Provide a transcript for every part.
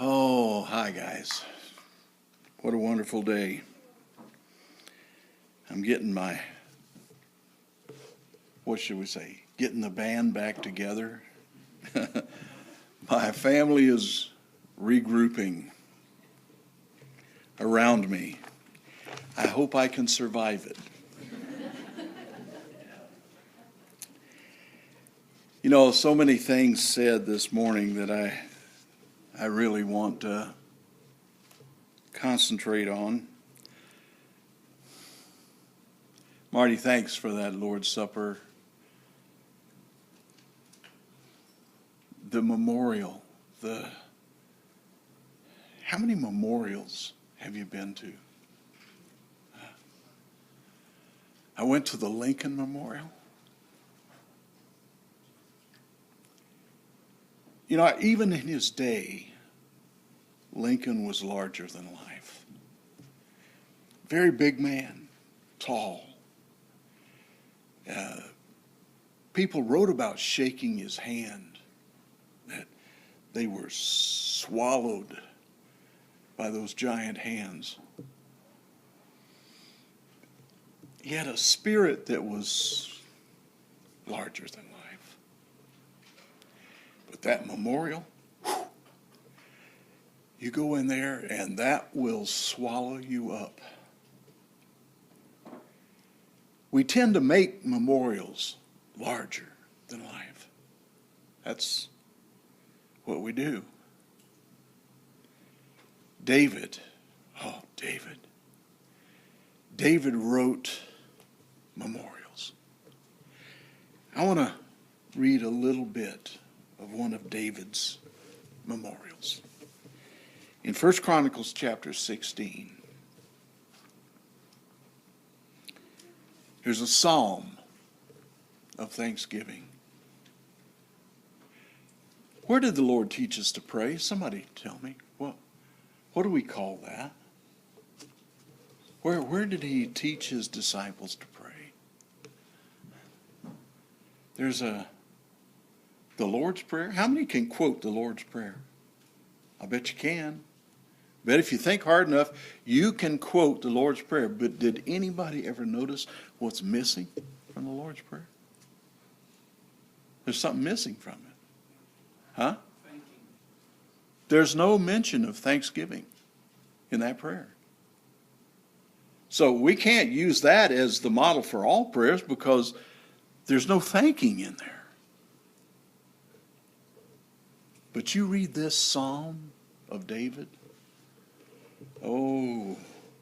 Oh, hi guys. What a wonderful day. I'm getting getting the band back together. My family is regrouping around me. I hope I can survive it. You know, so many things said this morning that I really want to concentrate on. Marty, thanks for that Lord's Supper. The memorial, how many memorials have you been to? I went to the Lincoln Memorial. You know, even in his day, Lincoln was larger than life. Very big man, tall. People wrote about shaking his hand, that they were swallowed by those giant hands. He had a spirit that was larger than life. But that memorial, you go in there and that will swallow you up. We tend to make memorials larger than life. That's what we do. David wrote memorials. I want to read a little bit of one of David's memorials. In 1 Chronicles chapter 16, there's a psalm of thanksgiving. Where did the Lord teach us to pray? Somebody tell me. What do we call that? Where did he teach his disciples to pray? There's the Lord's Prayer. How many can quote the Lord's Prayer? I bet you can. Bet if you think hard enough, you can quote the Lord's Prayer. But did anybody ever notice what's missing from the Lord's Prayer? There's something missing from it. Huh? There's no mention of thanksgiving in that prayer. So we can't use that as the model for all prayers because there's no thanking in there. But you read this Psalm of David. Oh,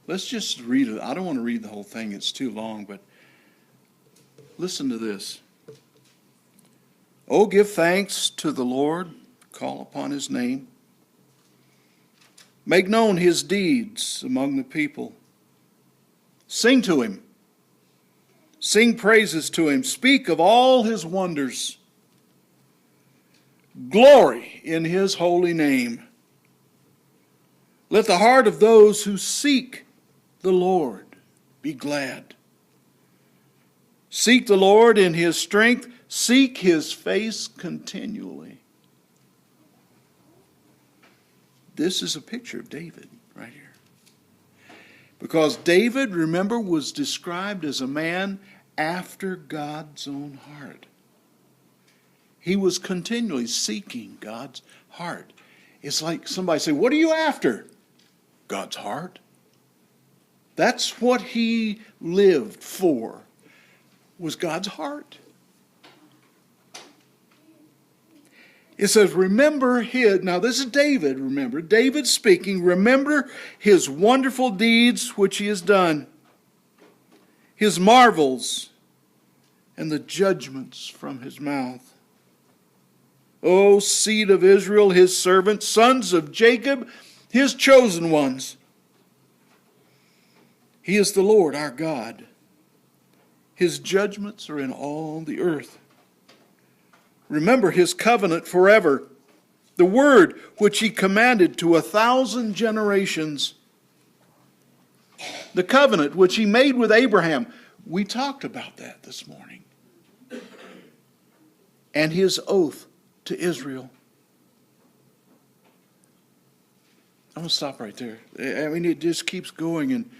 let's just read it. I don't want to read the whole thing. It's too long, but listen to this. Oh, give thanks to the Lord. Call upon his name. Make known his deeds among the people. Sing to him. Sing praises to him. Speak of all his wonders. Glory in his holy name. Let the heart of those who seek the Lord be glad. Seek the Lord in his strength. Seek his face continually. This is a picture of David right here. Because David, remember, was described as a man after God's own heart. He was continually seeking God's heart. It's like somebody say, "What are you after?" God's heart. That's what he lived for, was God's heart. It says, remember his, now this is David, remember. David speaking, remember his wonderful deeds which he has done, his marvels, and the judgments from his mouth. O seed of Israel, his servant, sons of Jacob, his chosen ones. He is the Lord our God. His judgments are in all the earth. Remember his covenant forever, the word which he commanded to 1,000 generations. The covenant which he made with Abraham. We talked about that this morning. And his oath to Israel. I'm going to stop right there. I mean, it just keeps going. And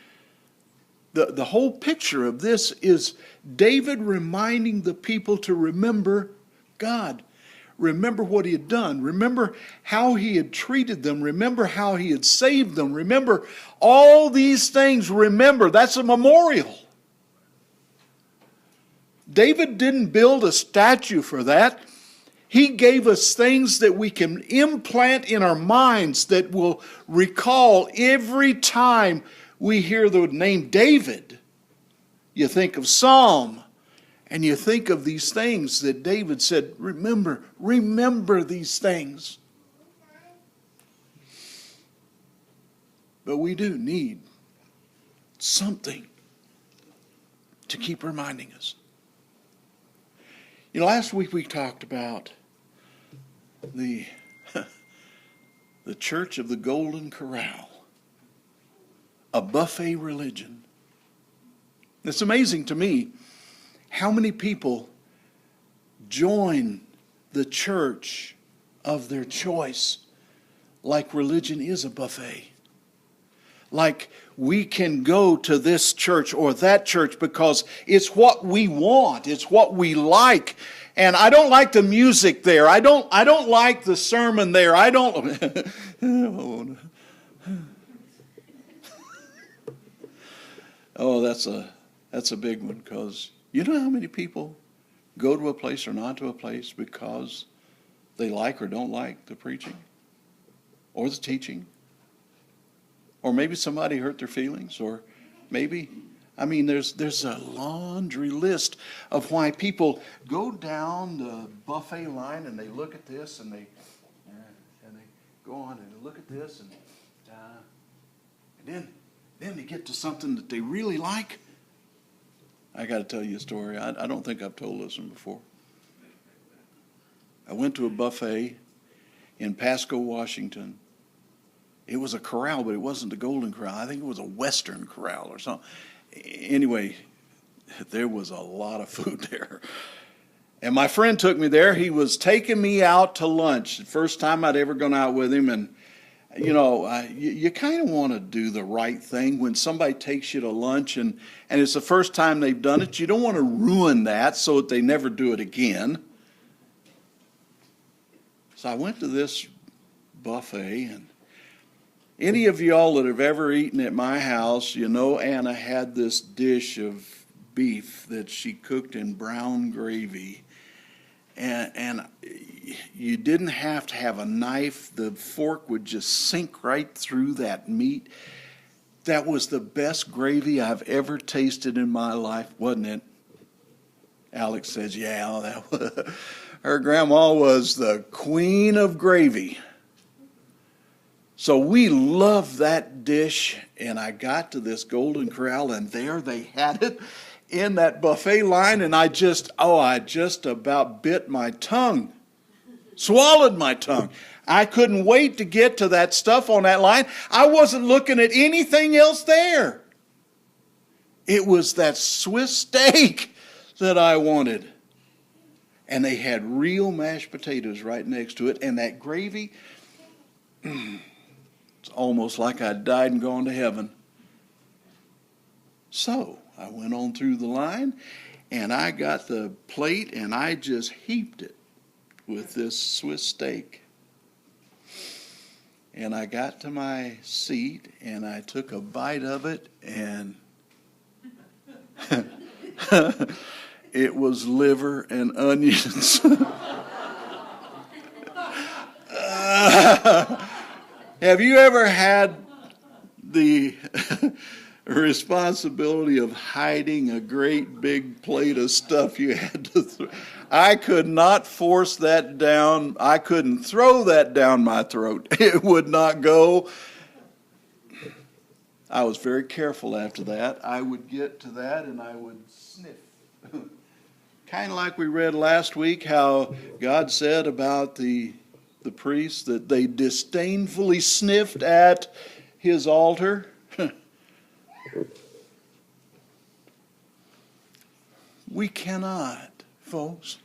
the whole picture of this is David reminding the people to remember God. Remember what he had done. Remember how he had treated them. Remember how he had saved them. Remember all these things. Remember, that's a memorial. David didn't build a statue for that. He gave us things that we can implant in our minds that will recall every time we hear the name David. You think of Psalm, and you think of these things that David said, remember these things. But we do need something to keep reminding us. You know, last week we talked about the Church of the Golden Corral, a buffet religion. It's amazing to me how many people join the church of their choice like religion is a buffet. Like we can go to this church or that church because it's what we want, it's what we like. And I don't like the music there. I don't like the sermon there. I don't. Oh, that's a big one, because you know how many people go to a place or not to a place because they like or don't like the preaching or the teaching, or maybe somebody hurt their feelings, or maybe. I mean, there's a laundry list of why people go down the buffet line and they look at this and they go on and they look at this and then they get to something that they really like. I got to tell you a story. I don't think I've told this one before. I went to a buffet in Pasco, Washington. It was a corral, but it wasn't the Golden Corral. I think it was a Western Corral or something. Anyway, there was a lot of food there. And my friend took me there. He was taking me out to lunch. The first time I'd ever gone out with him. And, you know, you kind of want to do the right thing when somebody takes you to lunch and it's the first time they've done it. You don't want to ruin that so that they never do it again. So I went to this buffet, and any of y'all that have ever eaten at my house, you know Anna had this dish of beef that she cooked in brown gravy. And you didn't have to have a knife. The fork would just sink right through that meat. That was the best gravy I've ever tasted in my life, wasn't it? Alex says, yeah, that was, her grandma was the queen of gravy. So we loved that dish, and I got to this Golden Corral, and there they had it in that buffet line, and I just about bit my tongue, swallowed my tongue. I couldn't wait to get to that stuff on that line. I wasn't looking at anything else there. It was that Swiss steak that I wanted. And they had real mashed potatoes right next to it, and that gravy, it's almost like I died and gone to heaven. So I went on through the line, and I got the plate, and I just heaped it with this Swiss steak. And I got to my seat, and I took a bite of it, and it was liver and onions. Have you ever had the responsibility of hiding a great big plate of stuff you had to throw? I could not force that down. I couldn't throw that down my throat. It would not go. I was very careful after that. I would get to that and I would sniff. Kind of like we read last week how God said about the priests that they disdainfully sniffed at his altar. We cannot, folks,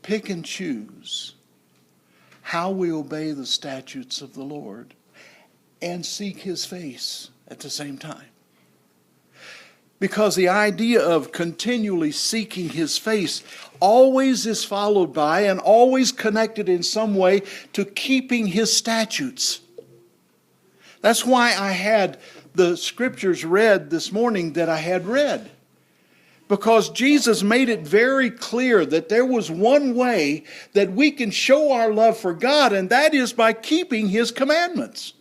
pick and choose how we obey the statutes of the Lord and seek his face at the same time. Because the idea of continually seeking his face always is followed by and always connected in some way to keeping his statutes. That's why I had the scriptures read this morning that I had read. Because Jesus made it very clear that there was one way that we can show our love for God, and that is by keeping his commandments.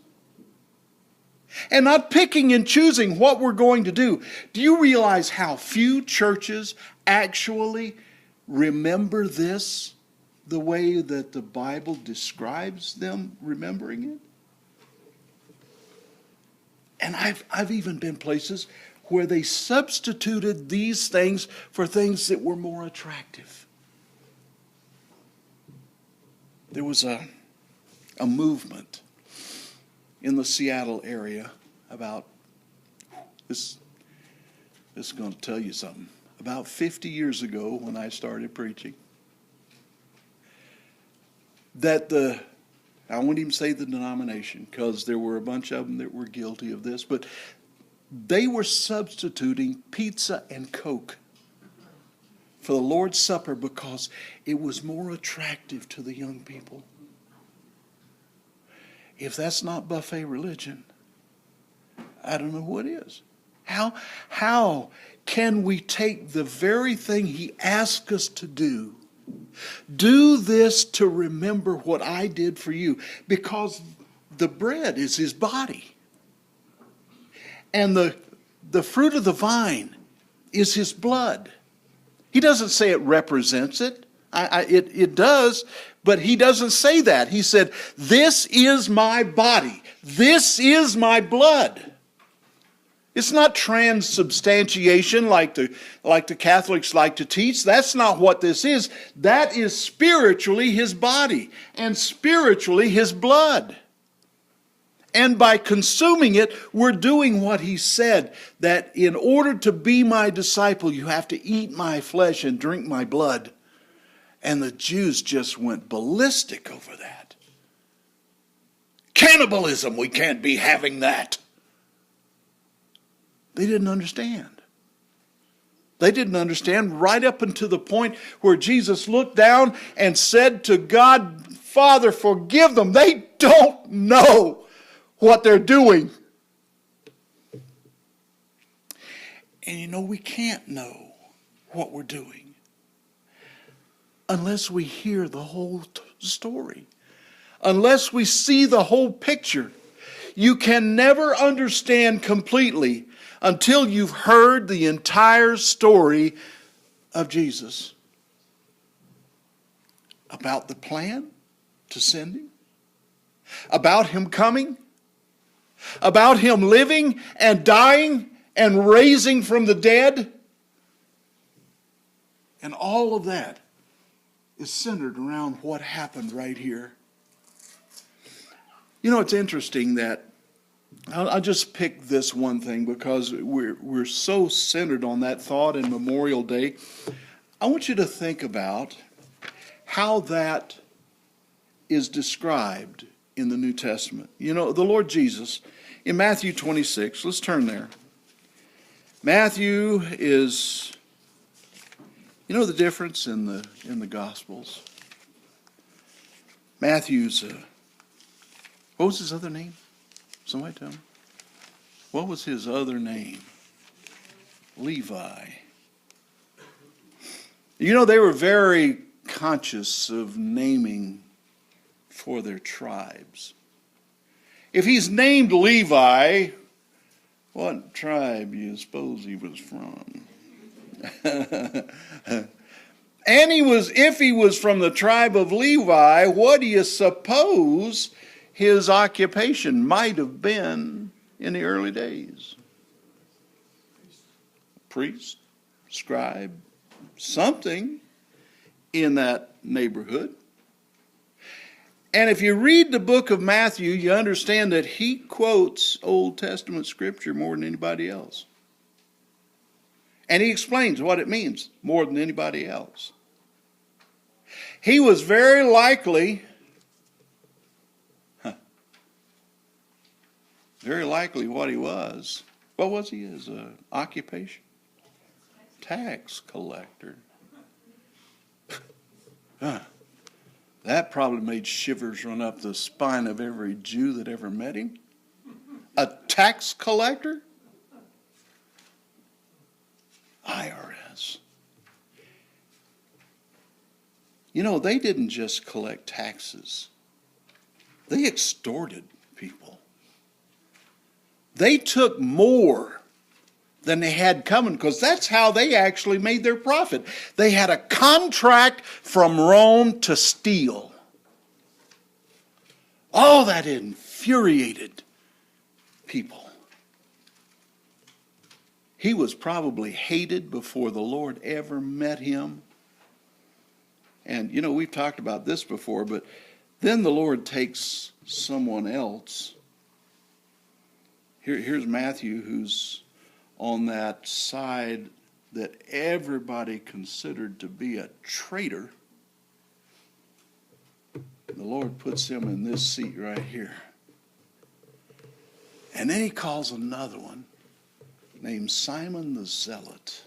And not picking and choosing what we're going to do. Do you realize how few churches actually remember this the way that the Bible describes them remembering it? And I've even been places where they substituted these things for things that were more attractive. There was a movement in the Seattle area about, this is going to tell you something, about 50 years ago when I started preaching, that I won't even say the denomination because there were a bunch of them that were guilty of this, but they were substituting pizza and Coke for the Lord's Supper because it was more attractive to the young people. If that's not buffet religion, I don't know what is. How can we take the very thing he asked us to do this to remember what I did for you? Because the bread is his body. And the fruit of the vine is his blood. He doesn't say it represents it. It does, but he doesn't say that. He said, this is my body. This is my blood. It's not transubstantiation like the Catholics like to teach. That's not what this is. That is spiritually his body and spiritually his blood. And by consuming it, we're doing what he said, that in order to be my disciple, you have to eat my flesh and drink my blood. And the Jews just went ballistic over that. Cannibalism, we can't be having that. They didn't understand. They didn't understand right up until the point where Jesus looked down and said to God, Father, forgive them. They don't know what they're doing. And you know, we can't know what we're doing unless we hear the whole story, unless we see the whole picture. You can never understand completely until you've heard the entire story of Jesus. About the plan to send him, about him coming, about him living and dying and raising from the dead. And all of that is centered around what happened right here. You know, it's interesting that I'll just pick this one thing because we're so centered on that thought in Memorial Day. I want you to think about how that is described in the New Testament. You know, the Lord Jesus, in Matthew 26, let's turn there. Matthew is, you know the difference in the Gospels? Matthew's, what was his other name? Somebody tell me. What was his other name? Levi. You know, they were very conscious of naming for their tribes. If he's named Levi, what tribe do you suppose he was from? And if he was from the tribe of Levi, what do you suppose his occupation might have been in the early days? Priest, scribe, something in that neighborhood. And if you read the book of Matthew, you understand that he quotes Old Testament scripture more than anybody else. And he explains what it means more than anybody else. He was very likely Very likely what he was. What was he? His occupation? Tax collector. That probably made shivers run up the spine of every Jew that ever met him. A tax collector? IRS. You know, they didn't just collect taxes. They extorted people. They took more than they had coming, because that's how they actually made their profit. They had a contract from Rome to steal. Oh, that infuriated people. He was probably hated before the Lord ever met him. And, you know, we've talked about this before, but then the Lord takes someone else. Here's Matthew, who's on that side that everybody considered to be a traitor. The Lord puts him in this seat right here. And then he calls another one named Simon the Zealot.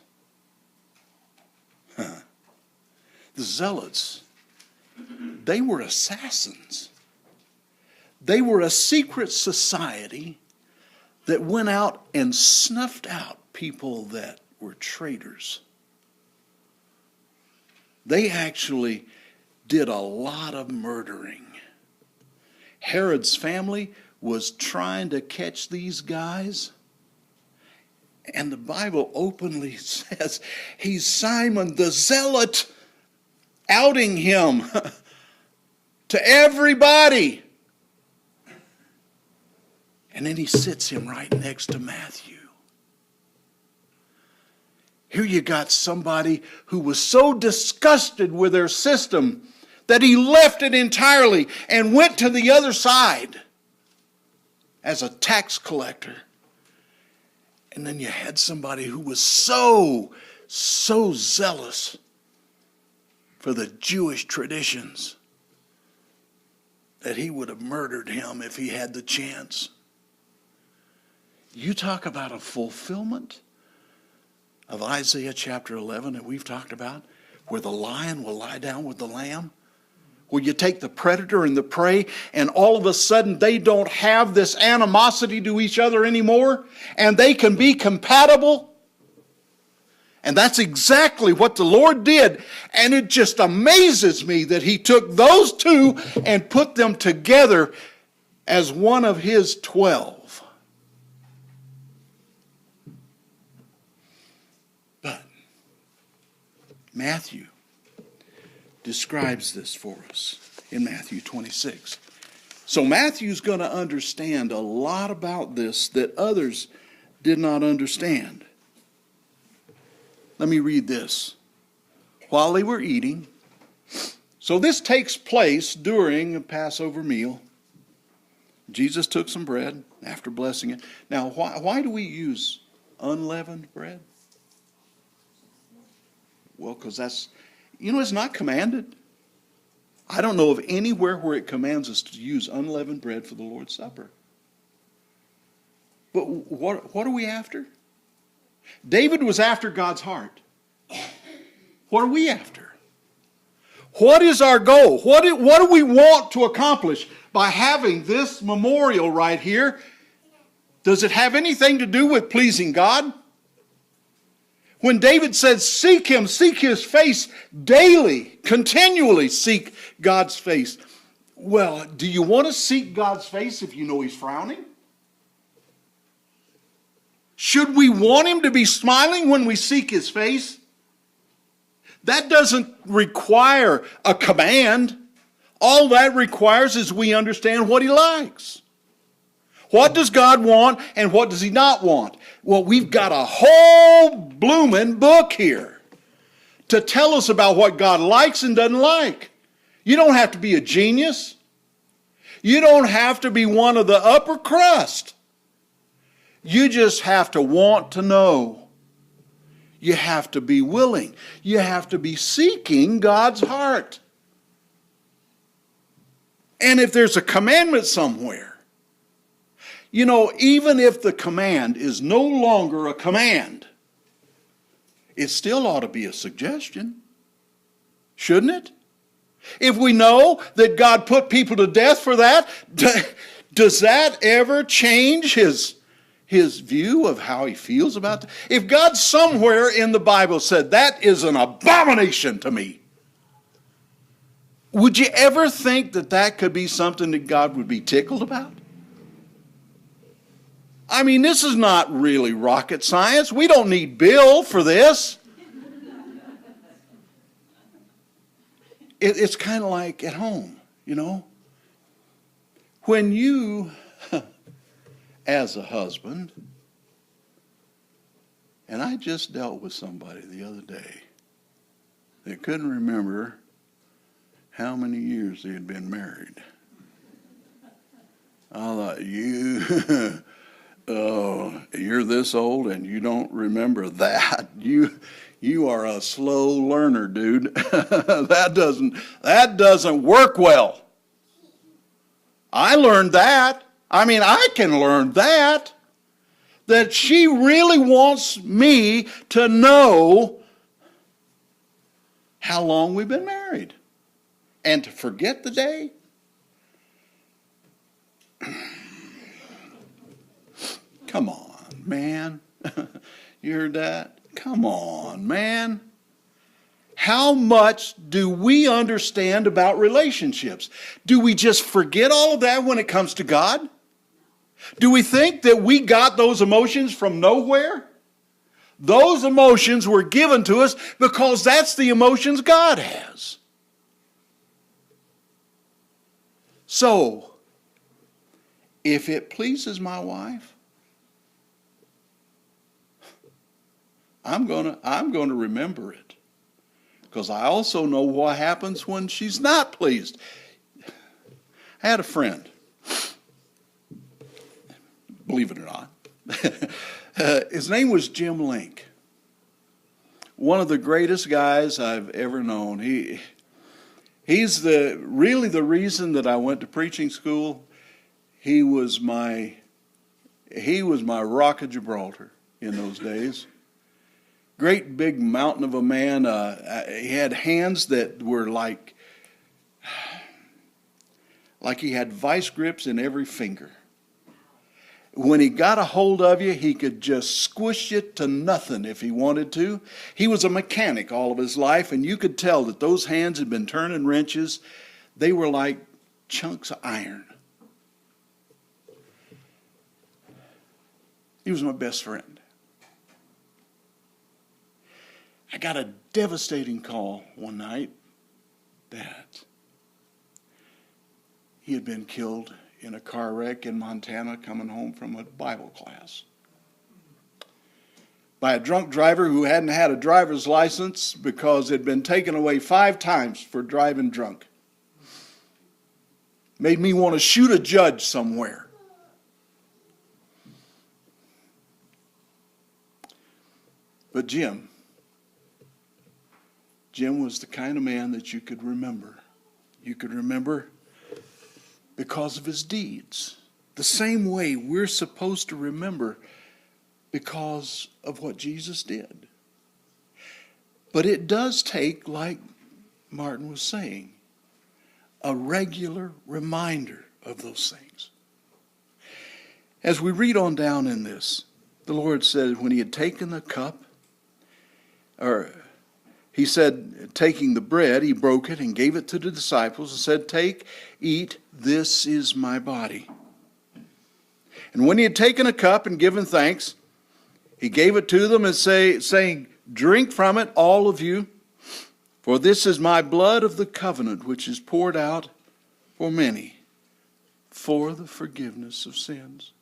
The Zealots, they were assassins. They were a secret society that went out and snuffed out people that were traitors. They actually did a lot of murdering. Herod's family was trying to catch these guys, and the Bible openly says he's Simon the Zealot, outing him to everybody. And then he sits him right next to Matthew. Here you got somebody who was so disgusted with their system that he left it entirely and went to the other side as a tax collector. And then you had somebody who was so zealous for the Jewish traditions that he would have murdered him if he had the chance. You talk about a fulfillment of Isaiah chapter 11 that we've talked about, where the lion will lie down with the lamb, where you take the predator and the prey, and all of a sudden they don't have this animosity to each other anymore, and they can be compatible. And that's exactly what the Lord did. And it just amazes me that he took those two and put them together as one of his 12. But Matthew describes this for us in Matthew 26. So Matthew's going to understand a lot about this that others did not understand. Let me read this. While they were eating, so this takes place during a Passover meal. Jesus took some bread after blessing it. Now, why do we use unleavened bread? Well, because that's, it's not commanded. I don't know of anywhere where it commands us to use unleavened bread for the Lord's Supper. But what are we after? David was after God's heart. What are we after? What is our goal? What do we want to accomplish by having this memorial right here? Does it have anything to do with pleasing God? When David said, seek him, seek his face daily, continually seek God's face. Well, do you want to seek God's face if you know he's frowning? Should we want him to be smiling when we seek his face? That doesn't require a command. All that requires is we understand what he likes. What does God want and what does he not want? Well, we've got a whole blooming book here to tell us about what God likes and doesn't like. You don't have to be a genius. You don't have to be one of the upper crust. You just have to want to know. You have to be willing. You have to be seeking God's heart. And if there's a commandment somewhere, You know, even if the command is no longer a command, it still ought to be a suggestion, shouldn't it? If we know that God put people to death for that, does that ever change his view of how he feels about that? If God somewhere in the Bible said, that is an abomination to me, would you ever think that that could be something that God would be tickled about? I mean, this is not really rocket science. We don't need Bill for this. It's kind of like at home, you know. When you, as a husband, and I just dealt with somebody the other day that couldn't remember how many years they had been married. I thought, you're this old and you don't remember that. You are a slow learner, dude. That doesn't work well. I learned that. I mean, I can learn that. That she really wants me to know how long we've been married. And to forget the day? Come on, man. You heard that? Come on, man. How much do we understand about relationships? Do we just forget all of that when it comes to God? Do we think that we got those emotions from nowhere? Those emotions were given to us because that's the emotions God has. So, if it pleases my wife, I'm going to remember it. Because I also know what happens when she's not pleased. I had a friend, believe it or not. His name was Jim Link. One of the greatest guys I've ever known. He's really the reason that I went to preaching school. He was my rock of Gibraltar in those days. Great big mountain of a man. He had hands that were like he had vice grips in every finger. When he got a hold of you, he could just squish you to nothing if he wanted to. He was a mechanic all of his life, and you could tell that those hands had been turning wrenches. They were like chunks of iron. He was my best friend. I got a devastating call one night that he had been killed in a car wreck in Montana coming home from a Bible class by a drunk driver who hadn't had a driver's license because it had been taken away 5 times for driving drunk. Made me want to shoot a judge somewhere. But Jim was the kind of man that you could remember. You could remember because of his deeds. The same way we're supposed to remember because of what Jesus did. But it does take, like Martin was saying, a regular reminder of those things. As we read on down in this, the Lord said when he had taken the cup, he said, taking the bread, he broke it and gave it to the disciples and said, "Take, eat, this is my body." And when he had taken a cup and given thanks, he gave it to them and saying, "Drink from it, all of you, for this is my blood of the covenant, which is poured out for many for the forgiveness of sins."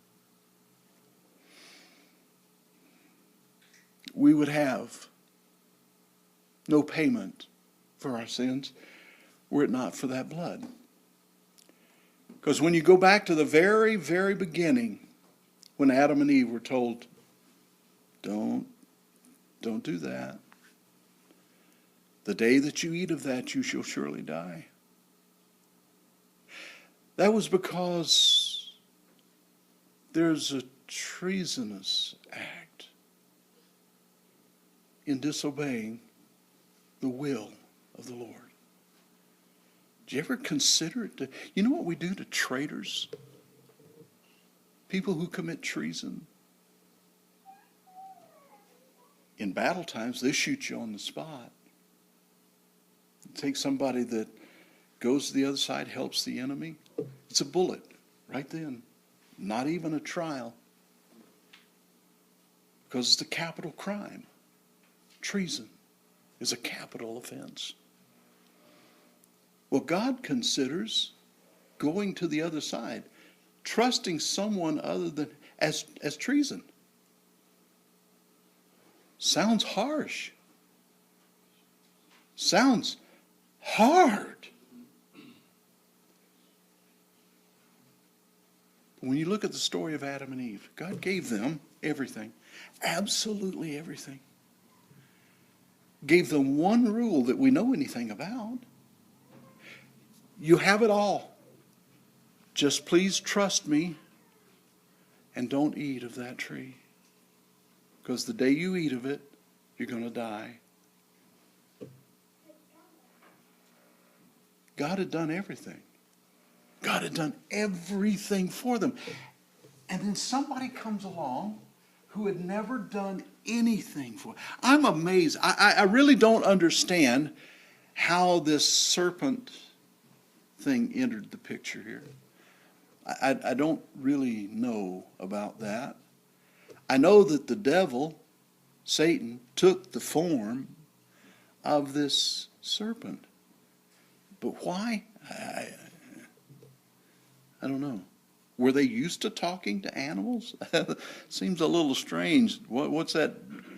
We would have no payment for our sins were it not for that blood. Because when you go back to the very, very beginning, when Adam and Eve were told, don't do that. The day that you eat of that, you shall surely die. That was because there's a treasonous act in disobeying the will of the Lord. Do you ever consider it? You know what we do to traitors? People who commit treason. In battle times, they shoot you on the spot. Take somebody that goes to the other side, helps the enemy. It's a bullet right then. Not even a trial. Because it's a capital crime. Treason is a capital offense. Well, God considers going to the other side, trusting someone other than as treason. Sounds harsh. Sounds hard. When you look at the story of Adam and Eve, God gave them everything. Absolutely everything. Gave them one rule that we know anything about. You have it all. Just please trust me and don't eat of that tree. Because the day you eat of it, you're going to die. God had done everything. God had done everything for them. And then somebody comes along who had never done anything for them. I'm amazed. I really don't understand how this serpent thing entered the picture here. I don't really know about that. I know that the devil, Satan, took the form of this serpent. But why? I don't know. Were they used to talking to animals? Seems a little strange. What's that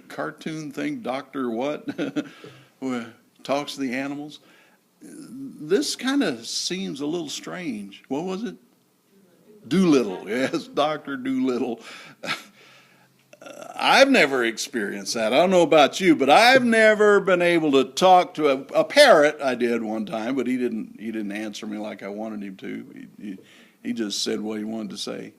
cartoon thing, Doctor what? Where talks to the animals? This kind of seems a little strange. What was it? Doolittle. Yes, Dr. Doolittle. I've never experienced that. I don't know about you, but I've never been able to talk to a parrot. I did one time, but he didn't answer me like I wanted him to. He just said what he wanted to say.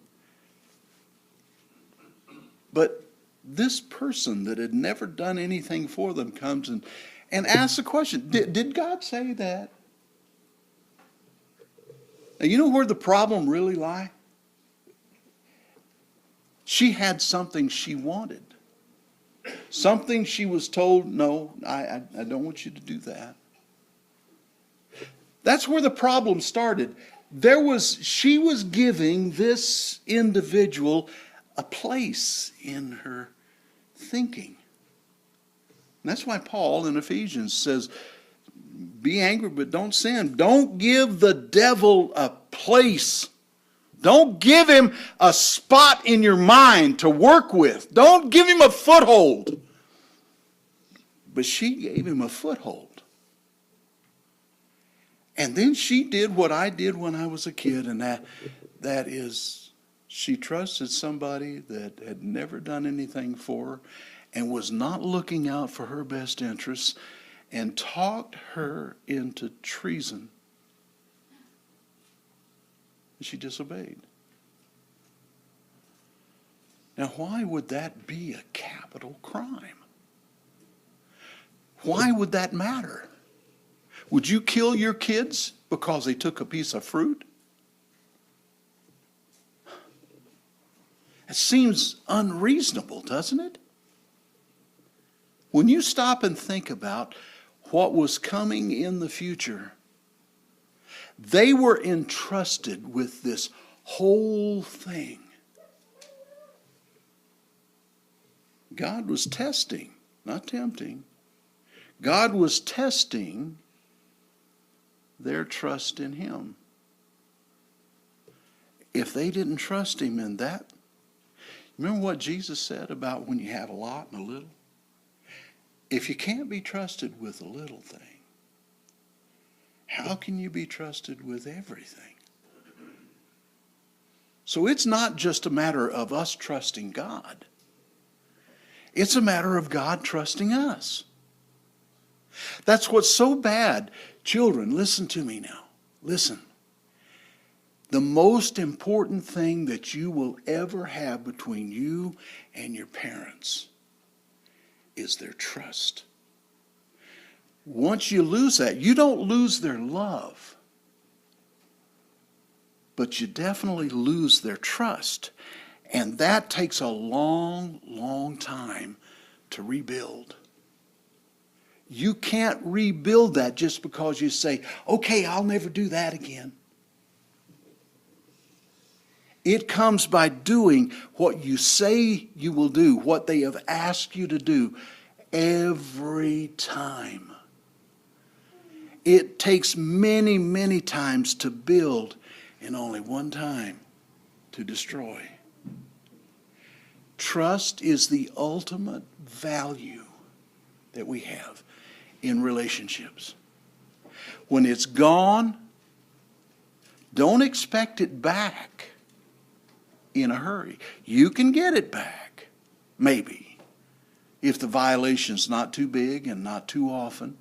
But this person that had never done anything for them comes and asks the question, did God say that? Now, you know where the problem really lies? She had something she wanted. Something she was told, no, I don't want you to do that. That's where the problem started. She was giving this individual a place in her thinking. And that's why Paul in Ephesians says, be angry, but don't sin. Don't give the devil a place. Don't give him a spot in your mind to work with. Don't give him a foothold. But she gave him a foothold. And then she did what I did when I was a kid, and that is she trusted somebody that had never done anything for her and was not looking out for her best interests and talked her into treason. She disobeyed. Now, why would that be a capital crime? Why would that matter? Would you kill your kids because they took a piece of fruit? It seems unreasonable, doesn't it? When you stop and think about what was coming in the future, they were entrusted with this whole thing. God was testing, not tempting. God was testing their trust in Him. If they didn't trust Him in that, remember what Jesus said about when you have a lot and a little? If you can't be trusted with a little thing, how can you be trusted with everything? So it's not just a matter of us trusting God. It's a matter of God trusting us. That's what's so bad. Children, listen to me now. Listen. The most important thing that you will ever have between you and your parents is their trust. Once you lose that, you don't lose their love, but you definitely lose their trust. And that takes a long, long time to rebuild. You can't rebuild that just because you say, okay, I'll never do that again. It comes by doing what you say you will do, what they have asked you to do every time. It takes many, many times to build and only one time to destroy. Trust is the ultimate value that we have in relationships. When it's gone, don't expect it back in a hurry. You can get it back, maybe, if the violation's not too big and not too often.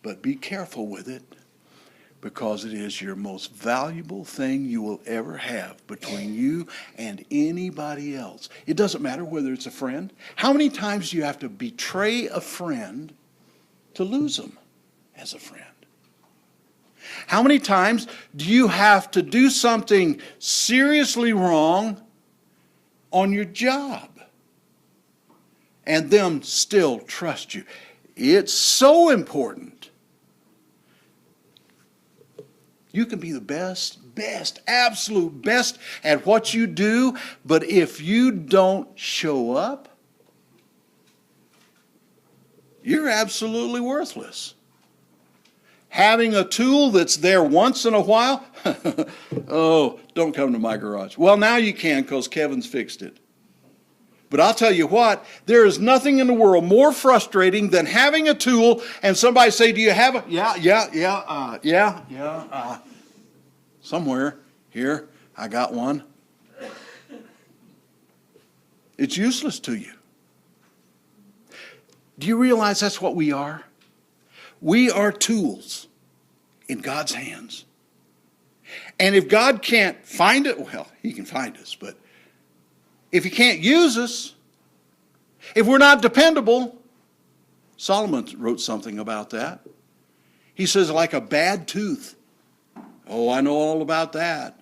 But be careful with it, because it is your most valuable thing you will ever have between you and anybody else. It doesn't matter whether it's a friend. How many times do you have to betray a friend to lose them as a friend? How many times do you have to do something seriously wrong on your job and them still trust you? It's so important. You can be the best, absolute best at what you do, but if you don't show up, you're absolutely worthless. Having a tool that's there once in a while, oh, don't come to my garage. Well, now you can, because Kevin's fixed it. But I'll tell you what, there is nothing in the world more frustrating than having a tool and somebody say, do you have a, somewhere here, I got one. It's useless to you. Do you realize that's what we are? We are tools in God's hands. And if God can't find it, well, he can find us, but if he can't use us, if we're not dependable, Solomon wrote something about that. He says, like a bad tooth. Oh, I know all about that.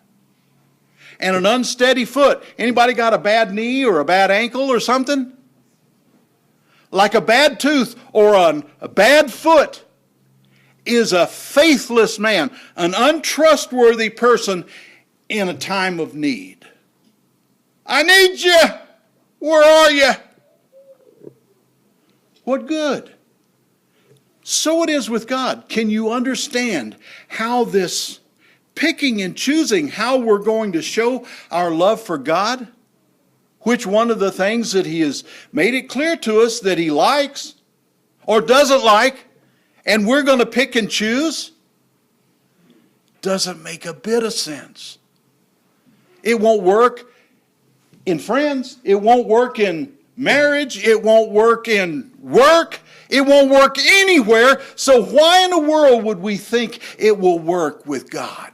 And an unsteady foot. Anybody got a bad knee or a bad ankle or something? Like a bad tooth or a bad foot is a faithless man, an untrustworthy person in a time of need. I need you. Where are you? What good? So it is with God. Can you understand how this picking and choosing how we're going to show our love for God? Which one of the things that he has made it clear to us that he likes or doesn't like, and we're going to pick and choose? Doesn't make a bit of sense. It won't work in friends. It won't work in marriage. It won't work in work. It won't work anywhere. So why in the world would we think it will work with God?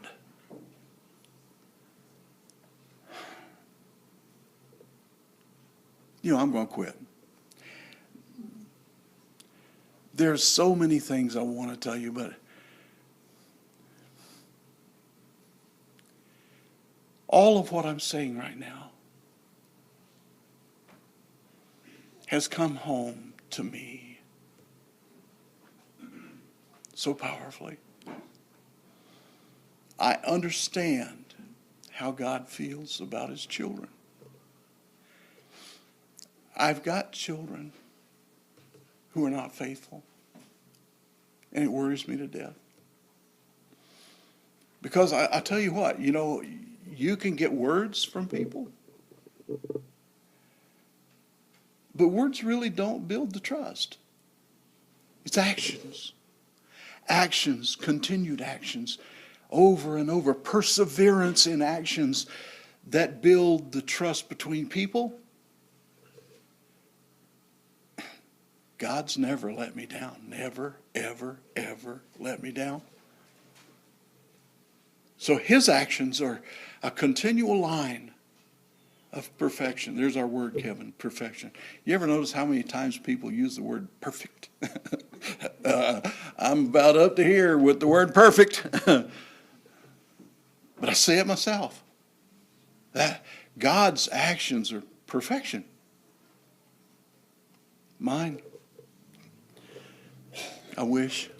I'm going to quit. There's so many things I want to tell you, but all of what I'm saying right now has come home to me so powerfully. I understand how God feels about his children. I've got children who are not faithful, and it worries me to death. Because I tell you what, you can get words from people, but words really don't build the trust. It's actions. Actions, continued actions, over and over, perseverance in actions that build the trust between people. God's never let me down. Never, ever, ever let me down. So his actions are a continual line of perfection. There's our word, Kevin, perfection. You ever notice how many times people use the word perfect? I'm about up to here with the word perfect. But I say it myself. That God's actions are perfection. Mine, I wish,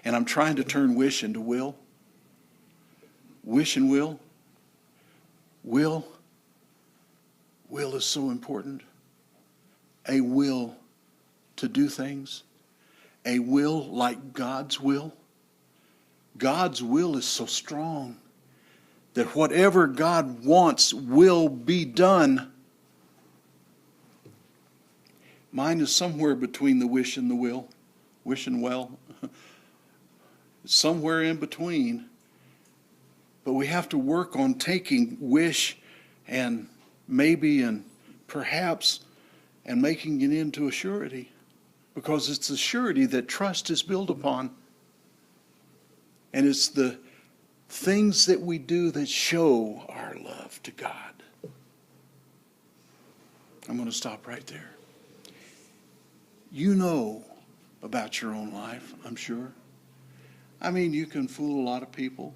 and I'm trying to turn wish into will. Wish and will. Will is so important. A will to do things. A will like God's will. God's will is so strong that whatever God wants will be done. Mine is somewhere between the wish and the will. Wish and well. It's somewhere in between. But we have to work on taking wish and maybe and perhaps and making it into a surety. Because it's the surety that trust is built upon. And it's the things that we do that show our love to God. I'm going to stop right there. You know about your own life, I'm sure. I mean, you can fool a lot of people.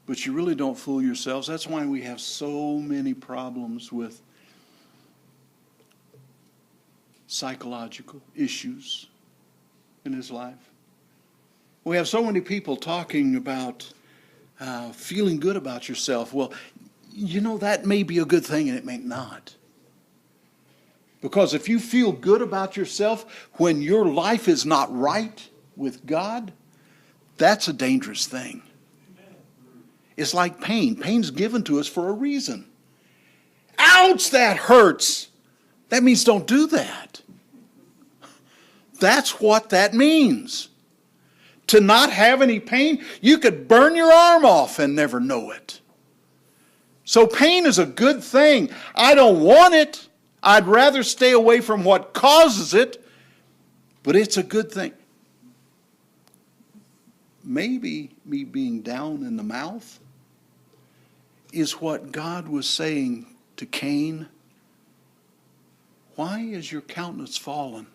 But you really don't fool yourselves. That's why we have so many problems with psychological issues in his life. We have so many people talking about feeling good about yourself. Well, you know, that may be a good thing and it may not. Because if you feel good about yourself when your life is not right with God, that's a dangerous thing. It's like pain. Pain's given to us for a reason. Ouch, that hurts. That means don't do that. That's what that means. To not have any pain, you could burn your arm off and never know it. So pain is a good thing. I don't want it. I'd rather stay away from what causes it, but it's a good thing. Maybe me being down in the mouth is what God was saying to Cain. Why is your countenance fallen?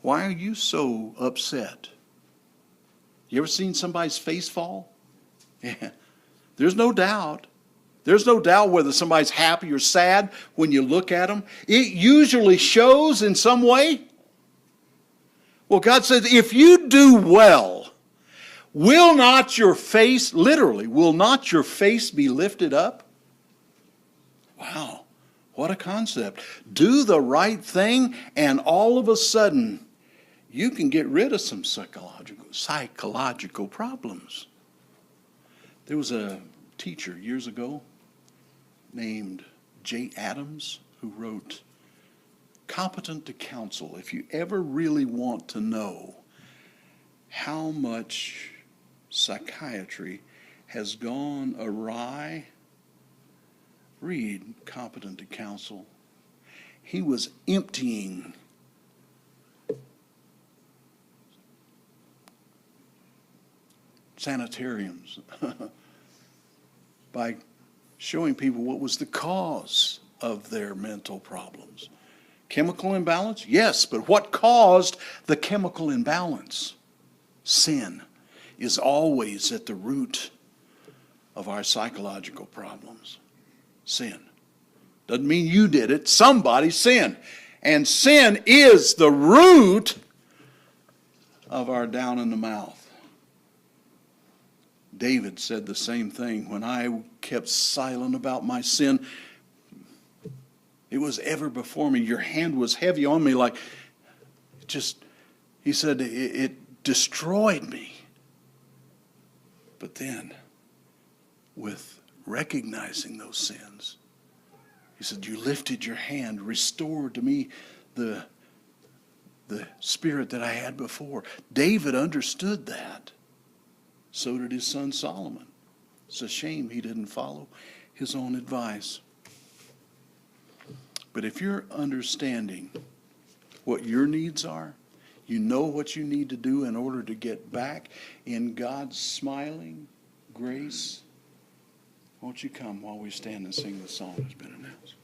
Why are you so upset? You ever seen somebody's face fall? Yeah. There's no doubt. There's no doubt whether somebody's happy or sad when you look at them. It usually shows in some way. Well, God says, if you do well, will not your face, literally, will not your face be lifted up? Wow, what a concept. Do the right thing, and all of a sudden, you can get rid of some psychological problems. There was a teacher years ago named J. Adams who wrote, Competent to Counsel. If you ever really want to know how much psychiatry has gone awry, read Competent to Counsel. He was emptying sanitariums by showing people what was the cause of their mental problems. Chemical imbalance? Yes, but what caused the chemical imbalance? Sin is always at the root of our psychological problems. Sin. Doesn't mean you did it. Somebody sinned. And sin is the root of our down in the mouth. David said the same thing. When I kept silent about my sin, it was ever before me. Your hand was heavy on me, like he said, it destroyed me. But then, with recognizing those sins, he said, you lifted your hand, restored to me the spirit that I had before. David understood that. So did his son Solomon. It's a shame he didn't follow his own advice. But if you're understanding what your needs are, You know what you need to do in order to get back in God's smiling grace? Won't you come while we stand and sing the song that's been announced?